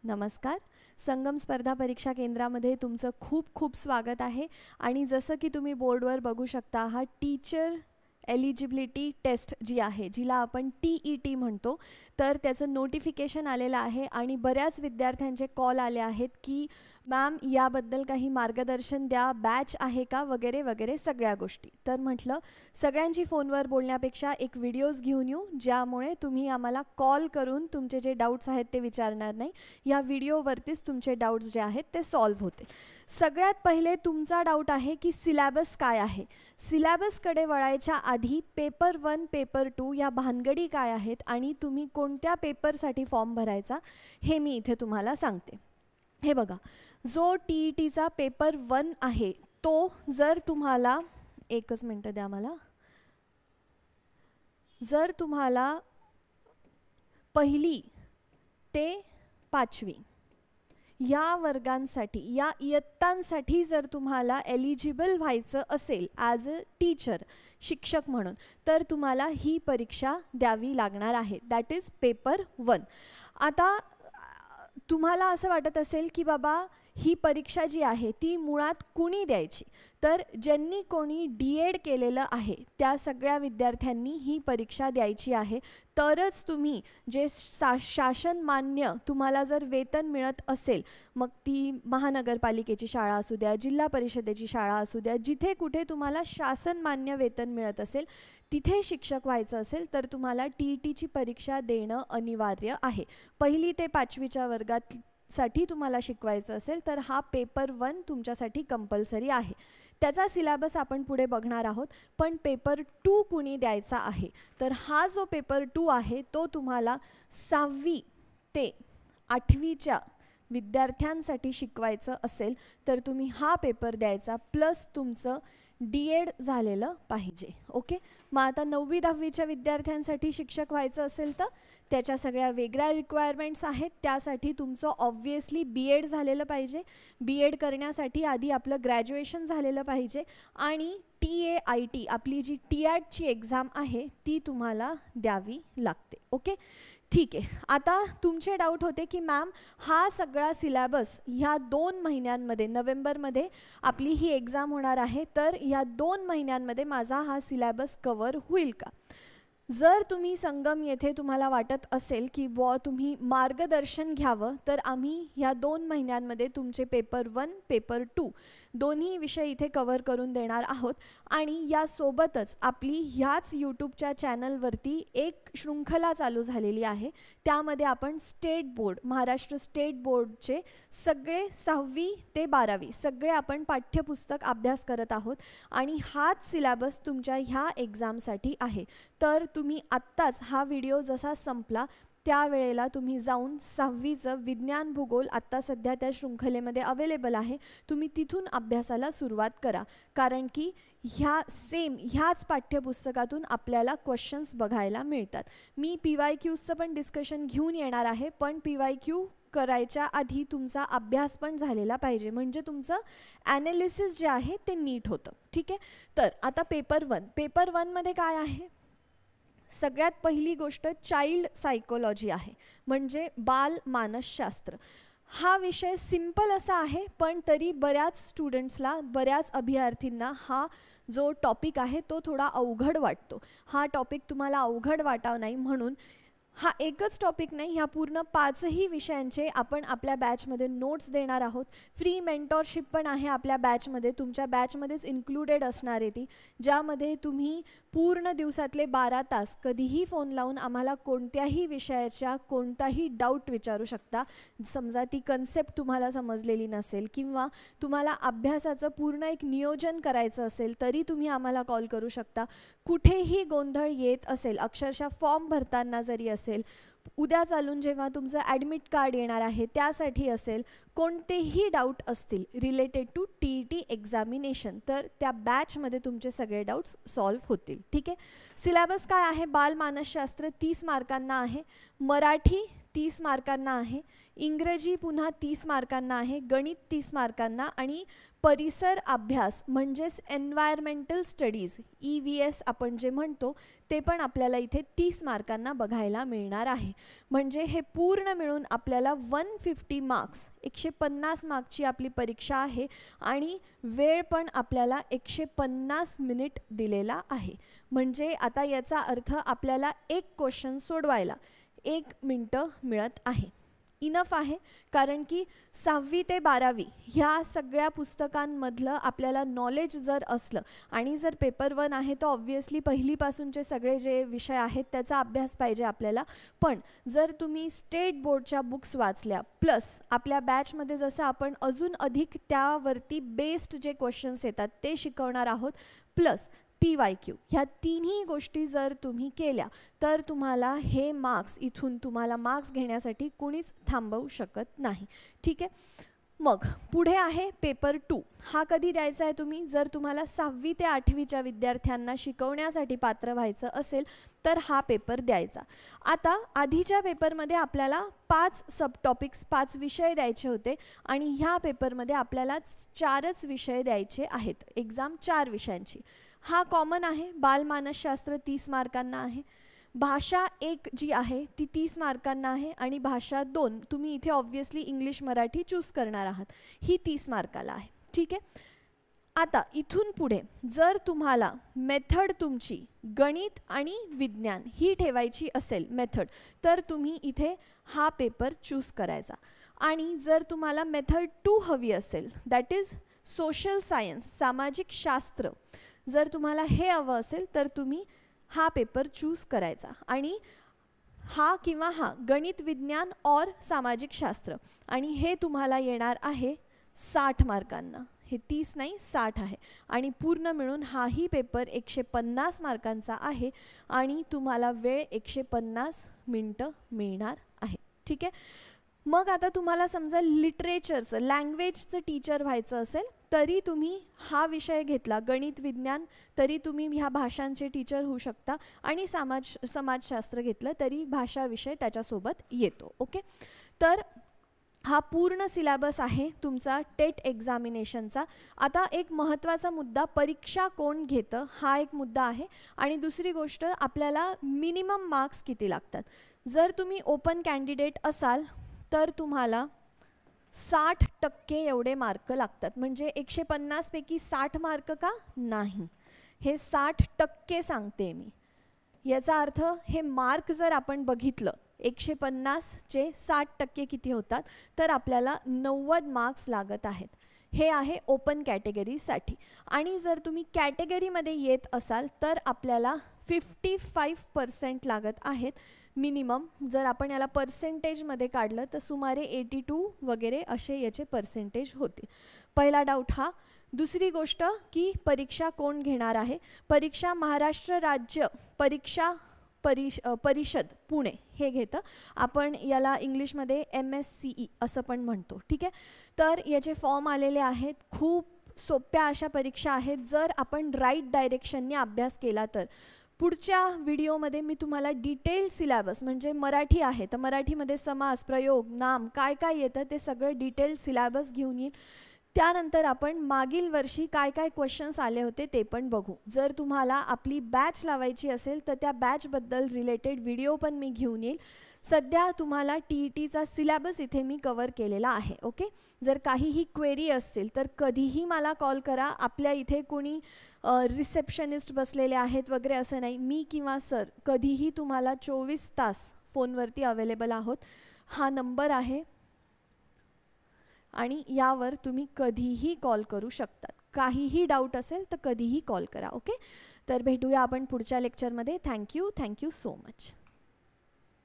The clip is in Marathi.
नमस्कार. संगम स्पर्धा परीक्षा केंद्रामध्ये तुमचं खूप खूप स्वागत आहे. आणि जसं की तुम्ही बोर्डवर बघू शकता, हा टीचर एलिजिबिलिटी टेस्ट जी आहे, जिला आपण TET म्हणतो, तर त्याचं नोटिफिकेशन आलेलं आहे आणि बऱ्याच विद्यार्थ्यांचे कॉल आले आहेत की मॅम याबद्दल काही मार्गदर्शन द्या, बॅच आहे का, वगैरे वगैरे सगळ्या गोष्टी. तर म्हटलं सगळ्यांची फोनवर बोलण्यापेक्षा एक व्हिडिओज घेऊन येऊ, ज्यामुळे तुम्ही आम्हाला कॉल करून तुमचे जे डाऊट्स आहेत ते विचारणार नाही. या व्हिडिओवरतीच तुमचे डाऊट्स जे आहेत ते सॉल्व्ह होतील. सगळ्यात पहिले तुमचा डाऊट आहे की सिलॅबस काय आहे. सिलॅबसकडे वळायच्या आधी पेपर 1, पेपर 2 या भानगडी काय आहेत आणि तुम्ही कोणत्या पेपरसाठी फॉर्म भरायचा हे मी इथे तुम्हाला सांगते. हे बघा, जो TETचा पेपर 1 आहे तो जर तुम्हाला, एकच मिनटं द्या मला, जर तुम्हाला 1ली ते 5वी या वर्गांसाठी, या इयत्तांसाठी जर तुम्हाला एलिजिबल व्हायचं असेल ॲज अ टीचर, शिक्षक म्हणून, तर तुम्हाला ही परीक्षा द्यावी लागणार आहे. That is paper 1. आता तुम्हाला असं वाटत असेल की बाबा ही परीक्षा जी आहे ती मुळात कुणी द्यायची, तर ज्यांनी कोणी DED केलेलं आहे त्या सगळ्या विद्यार्थ्यांनी ही परीक्षा द्यायची आहे. तरच तुम्ही जे शासन मान्य तुम्हाला जर वेतन मिळत असेल, मग ती महानगरपालिकेची शाळा असू द्या, जिल्हा परिषदेची शाळा असू द्या, जिथे कुठे तुम्हाला शासन मान्य वेतन मिळत असेल तिथे शिक्षक व्हायचं असेल तर तुम्हाला TETची परीक्षा देणं अनिवार्य आहे. 1ली ते 5वीच्या वर्गात साठी तुम्हाला शिकवायचं असेल तर हा पेपर 1 तुमच्यासाठी कंपल्सरी आहे. त्याचा सिलॅबस आपण पुढे बघणार आहोत. पण पेपर 2 कुणी द्यायचा आहे, तर हा जो पेपर 2 आहे तो तुम्हाला 6वी ते 8वीच्या विद्यार्थ्यांसाठी शिकवायचं असेल तर तुम्ही हा पेपर द्यायचा, प्लस तुमचं DED झालेलं पाहिजे. ओके, मग आता 9वी 10वीच्या विद्यार्थ्यांसाठी शिक्षक व्हायचं असेल तर त्याच्या सगळ्या वेगळ्या रिक्वायरमेंट्स आहेत. त्यासाठी तुमचं ऑब्व्हियसली BED झालेलं पाहिजे. BED करण्यासाठी आधी आपलं ग्रॅज्युएशन झालेलं पाहिजे आणि TAIT आपली जी TATची एक्झाम आहे ती तुम्हाला द्यावी लागते. ओके, ठीक आहे. आता तुमचे डाऊट होते की मॅम हा सगळा सिलॅबस ह्या 2 महिन्यांमध्ये, नोव्हेंबरमध्ये आपली ही एक्झाम होणार आहे, तर ह्या 2 महिन्यांमध्ये माझा हा सिलॅबस कवर होईल का. जर तुम्ही संगम येथे तुम्हाला वाटत असेल की तुम्ही मार्गदर्शन घ्यावं, तर आम्ही ह्या 2 महिन्यांमध्ये तुमचे पेपर 1, पेपर 2 दोन्ही विषय इथे कवर करून देणार आहोत. आणि यासोबतच आपली ह्याच यूट्यूबच्या चॅनलवरती एक शृंखला चालू झालेली आहे. त्यामध्ये आपण स्टेट बोर्ड, महाराष्ट्र स्टेट बोर्डचे सगळे 6वी ते 12वी सगळे आपण पाठ्यपुस्तक अभ्यास करत आहोत आणि हाच सिलॅबस तुमच्या ह्या एक्झामसाठी आहे. तर तुम्ही आत्ताच हा व्हिडिओ जसा संपला त्यावेळेला तुम्ही जाऊन 6वीचं विज्ञान भूगोल आत्ता सध्या त्या शृंखलेमध्ये अवेलेबल आहे, तुम्ही तिथून अभ्यासाला सुरुवात करा. कारण की ह्याच पाठ्यपुस्तकातून आपल्याला क्वेश्चन्स बघायला मिळतात. मी PYQचं पण डिस्कशन घेऊन येणार आहे, पण PYQ करायच्या आधी तुमचा अभ्यास पण झालेला पाहिजे, म्हणजे तुमचं ॲनालिसिस जे आहे ते नीट होतं. ठीक आहे, तर आता पेपर 1 मध्ये काय आहे. सगळ्यात पहिली गोष्ट चाइल्ड सायकोलॉजी आहे, म्हणजे बाल मानसशास्त्र. हा विषय सिंपल असा आहे, पण तरी बऱ्याच स्टुडंट्सला, बऱ्याच अभ्यर्थींना हा जो टॉपिक आहे तो थोडा अवघड वाटतो. हा टॉपिक तुम्हाला अवघड वाटावा नाही म्हणून हा एकच टॉपिक नाही, ह्या पूर्ण 5ही विषयांचे आपण आपल्या बॅचमध्ये नोट्स देणार आहोत. फ्री मेंटॉरशिप पण आहे आपल्या बॅचमध्ये, तुमच्या बॅचमध्येच इन्क्लुडेड असणार आहे ती, ज्यामध्ये तुम्ही पूर्ण दिवसातले 12 तास कधीही फोन लावून आम्हाला कोणत्याही विषयाच्या कोणताही डाऊट विचारू शकता. समजा ती कन्सेप्ट तुम्हाला समजलेली नसेल किंवा तुम्हाला अभ्यासाचं पूर्ण एक नियोजन करायचं असेल तरी तुम्ही आम्हाला कॉल करू शकता. कुठेही गोंधळ येत असेल, अक्षरशः फॉर्म भरताना जरी असेल, उद्या चालून जेव्हा तुमचं ॲडमिट कार्ड येणार आहे त्यासाठी असेल, कोणतेही डाऊट असतील रिलेटेड टू TET एक्झामिनेशन, तर त्या बॅचमध्ये तुमचे सगळे डाऊट्स सॉल्व्ह होतील. ठीक आहे, सिलॅबस काय आहे. बाल मानसशास्त्र 30 मार्कांना आहे, मराठी 30 मार्कांना आहे, इंग्रजी पुन्हा 30 मार्कांना आहे, गणित 30 मार्कांना आणि परिसर अभ्यास म्हणजेच एन्व्हायरमेंटल स्टडीज EVS आपण जे म्हणतो ते पण आपल्याला इथे 30 मार्कांना बघायला मिळणार आहे. म्हणजे हे पूर्ण मिळून आपल्याला 150 मार्क्स 150 मार्कची आपली परीक्षा आहे आणि वेळ पण आपल्याला 150 मिनिट दिलेला आहे. म्हणजे आता याचा अर्थ आपल्याला एक क्वेश्चन सोडवायला 1 मिनिट मिळत आहे. इनफ आहे, कारण की 6वी ते 12वी ह्या सगळ्या पुस्तकांमधलं आपल्याला नॉलेज जर असलं आणि जर पेपर 1 आहे तर ऑब्व्हियसली पहिलीपासूनचे सगळे जे विषय आहेत त्याचा अभ्यास पाहिजे आपल्याला. पण जर तुम्ही स्टेट बोर्डच्या बुक्स वाचल्या प्लस आपल्या बॅचमध्ये जसं आपण अजून अधिक त्यावरती बेस्ड जे क्वेश्चन्स येतात ते शिकवणार आहोत प्लस PYQ ह्या तिन्ही गोष्टी जर तुम्ही केल्या तर तुम्हाला हे मार्क्स इथून तुम्हाला मार्क्स घेण्यासाठी कुणीच थांबवू शकत नाही. ठीक आहे. मग पुढे आहे पेपर 2. हा कधी द्यायचा आहे तुम्ही? जर तुम्हाला 6वी ते 8वीच्या विद्यार्थ्यांना शिकवण्यासाठी पात्र व्हायचं असेल तर हा पेपर द्यायचा. आता आधीच्या पेपरमध्ये आपल्याला 5 सब टॉपिक्स 5 विषय द्यायचे होते आणि ह्या पेपरमध्ये आपल्याला 4च विषय द्यायचे आहेत. एक्झाम 4 विषयांची. हा कॉमन आहे. बालमानसशास्त्र 30 मार्कांना आहे, भाषा 1 जी आहे ती 30 मार्कांना आहे आणि भाषा 2 तुम्ही इथे ऑब्व्हियसली इंग्लिश मराठी चूज करणार आहात, ही 30 मार्काला आहे. ठीक आहे. आता इथून पुढे जर तुम्हाला मेथड तुमची गणित आणि विज्ञान ही ठेवायची असेल मेथड तर तुम्ही इथे हा पेपर चूज करायचा. आणि जर तुम्हाला मेथड 2 हवी असेल दॅट इज सोशल सायन्स सामाजिक शास्त्र, जर तुम्हाला हे हवं असेल तर तुम्ही हा पेपर चूज करायचा. आणि हा किंवा हा गणित विज्ञान और सामाजिक शास्त्र आणि हे तुम्हाला येणार आहे 60 मार्कांना. हे 30 नाही 60 आहे आणि पूर्ण मिळून हाही पेपर 150 मार्कांचा आहे आणि तुम्हाला वेळ 150 मिनिटं मिळणार आहे. ठीक आहे. मग आता तुम्हाला समजा लिटरेचरचं लँग्वेजचं टीचर व्हायचं असेल तरी तुम्ही हा विषय घेतला गणित विज्ञान तरी तुम्ही ह्या भाषांचे टीचर होऊ शकता आणि समाजशास्त्र घेतलं तरी भाषा विषय त्याच्यासोबत येतो. ओके. तर हा पूर्ण सिलेबस आहे तुमचा टेट एक्झामिनेशनचा. आता एक महत्त्वाचा मुद्दा परीक्षा कोण घेतं हा एक मुद्दा आहे आणि दुसरी गोष्ट आपल्याला मिनिमम मार्क्स किती लागतात. जर तुम्ही ओपन कॅन्डिडेट असाल तर तुम्हाला 60% एवढे मार्क लागतात. म्हणजे 150 पैकी 60 मार्क का नाही, हे 60% सांगते मी. याचा अर्थ हे मार्क जर आपण बघितलं 150चे 60% किती होतात तर आपल्याला 90 मार्क्स लागत आहेत. हे आहे ओपन कॅटेगरीसाठी. आणि जर तुम्ही कॅटेगरीमध्ये येत असाल तर आपल्याला 55% लागत आहेत मिनिमम. जर आपण याला पर्सेंटेजमध्ये काढलं तर सुमारे 82 वगैरे असे याचे पर्सेंटेज होते. पहिला डाऊट हा. दुसरी गोष्ट की परीक्षा कोण घेणार आहे. परीक्षा महाराष्ट्र राज्य परीक्षा परिषद पुणे हे घेतं. आपण याला इंग्लिशमध्ये MSCE असं पण म्हणतो. ठीक आहे. तर याचे फॉर्म आलेले आहेत. खूप सोप्या अशा परीक्षा आहेत जर आपण राईट डायरेक्शनने अभ्यास केला तर. पुढच्या व्हिडिओमध्ये मी तुम्हाला डिटेल सिलेबस म्हणजे मराठी आहे तर मराठीमध्ये समास प्रयोग नाम काय काय येतं ते सगळं डिटेल सिलेबस घेऊन येईल. त्यानंतर आपण मागील वर्षी काय काय क्वेश्चन्स आले होते ते पण बघू. जर तुम्हाला आपली बॅच लावायची असेल तर त्या बॅचबद्दल रिलेटेड व्हिडिओ पण मी घेऊन येईल. सध्या तुम्हाला TETचा सिलेबस इथे मी कवर केलेला आहे. ओके. जर काहीही क्वेरी असतील तर कधीही मला कॉल करा. आपल्या इथे कोणी रिसेप्शनिस्ट बसलेले आहेत वगैरे असं नाही. मी किंवा सर कधीही तुम्हाला 24 तास फोनवरती अवेलेबल आहोत. हा नंबर आहे आणि यावर तुम्ही कधीही कॉल करू शकतात. काहीही डाऊट असेल तर कधीही कॉल करा. ओके. तर भेटूया आपण पुढच्या लेक्चरमध्ये. Thank you so much.